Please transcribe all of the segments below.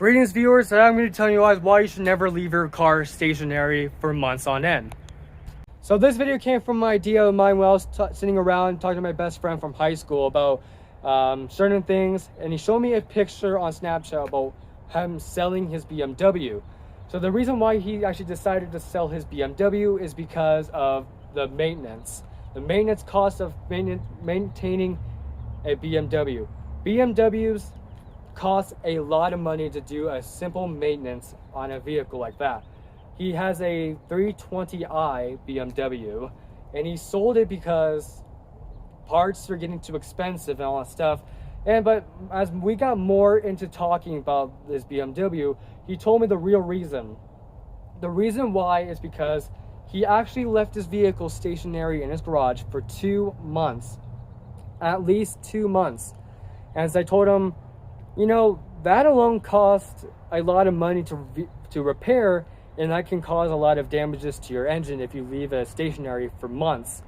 Greetings viewers, today I'm going to tell you guys why you should never leave your car stationary for months on end. So this video came from an idea of mine when I was sitting around talking to my best friend from high school about certain things, and he showed me a picture on Snapchat about him selling his BMW. So the reason why he actually decided to sell his BMW is because of the maintenance. The maintenance cost of maintaining a BMW. BMWs costs a lot of money to do a simple maintenance on a vehicle like that. He has a 320i BMW and he sold it because parts are getting too expensive and all that stuff. But as we got more into talking about this BMW, he told me the real reason. The reason why is because he actually left his vehicle stationary in his garage for 2 months. At least 2 months. As I told him, you know, that alone costs a lot of money to repair, and that can cause a lot of damages to your engine if you leave it stationary for months.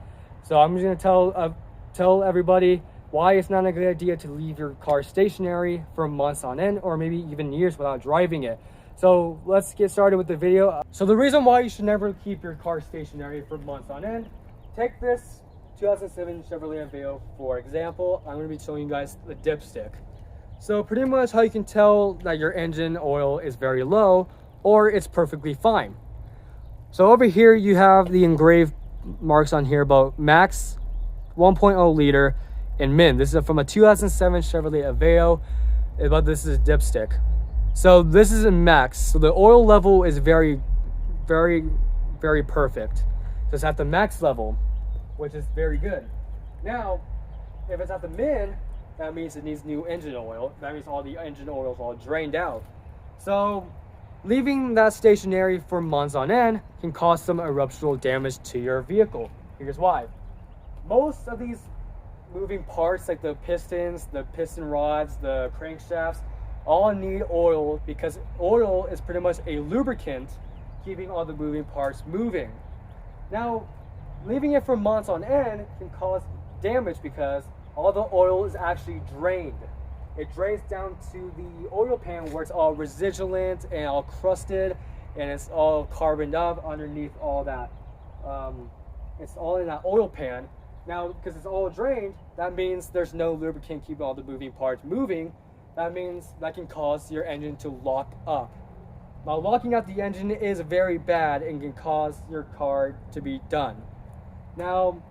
So I'm just going to tell everybody why it's not a good idea to leave your car stationary for months on end, or maybe even years without driving it. So let's get started with the video. So the reason why you should never keep your car stationary for months on end, take this 2007 Chevrolet Aveo for example. I'm going to be showing you guys the dipstick. So pretty much how you can tell that your engine oil is very low or it's perfectly fine. So over here you have the engraved marks on here about max 1.0 liter and min. This is from a 2007 Chevrolet Aveo, but this is a dipstick. So this is a max. So the oil level is very, very, very perfect. So it's at the max level, which is very good. Now, if it's at the min, that means it needs new engine oil. That means all the engine oil is all drained out. So leaving that stationary for months on end can cause some eruptional damage to your vehicle. Here's why. Most of these moving parts, like the pistons, the piston rods, the crankshafts, all need oil because oil is pretty much a lubricant keeping all the moving parts moving. Now, leaving it for months on end can cause damage because all the oil is actually drained. It drains down to the oil pan where it's all residulant and all crusted and it's all carboned up underneath all that. It's all in that oil pan. Now, because it's all drained, that means there's no lubricant keeping all the moving parts moving. That means that can cause your engine to lock up. Now, locking up the engine is very bad and can cause your car to be done. Now,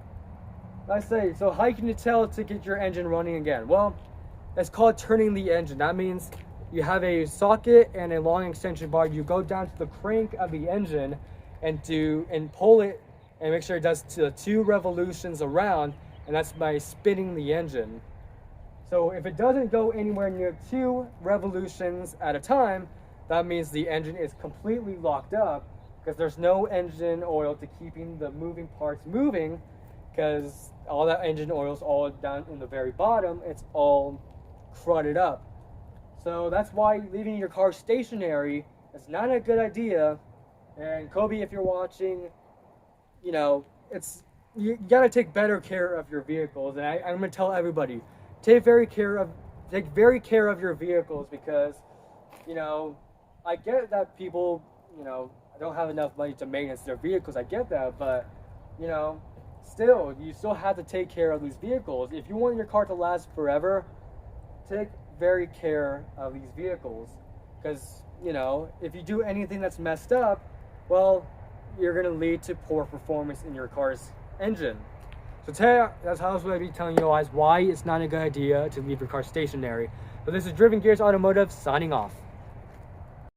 let's say, so how can you tell to get your engine running again? Well, it's called turning the engine. That means you have a socket and a long extension bar. You go down to the crank of the engine and pull it and make sure it does 2 revolutions around, and that's by spinning the engine. So if it doesn't go anywhere near 2 revolutions at a time, that means the engine is completely locked up because there's no engine oil to keeping the moving parts moving, because all that engine oil is all down in the very bottom. It's all crudted up. So that's why leaving your car stationary is not a good idea. And Kobe, if you're watching, you know, you gotta take better care of your vehicles. And I'm gonna tell everybody, take very care of your vehicles, because, you know, I get that people, you know, don't have enough money to maintenance their vehicles. I get that, but, you know, you still have to take care of these vehicles. If you want your car to last forever, take very care of these vehicles, because, you know, if you do anything that's messed up, well, you're going to lead to poor performance in your car's engine. So today, that's how I was going to be telling you guys why it's not a good idea to leave your car stationary. So this is Driven Gears Automotive signing off.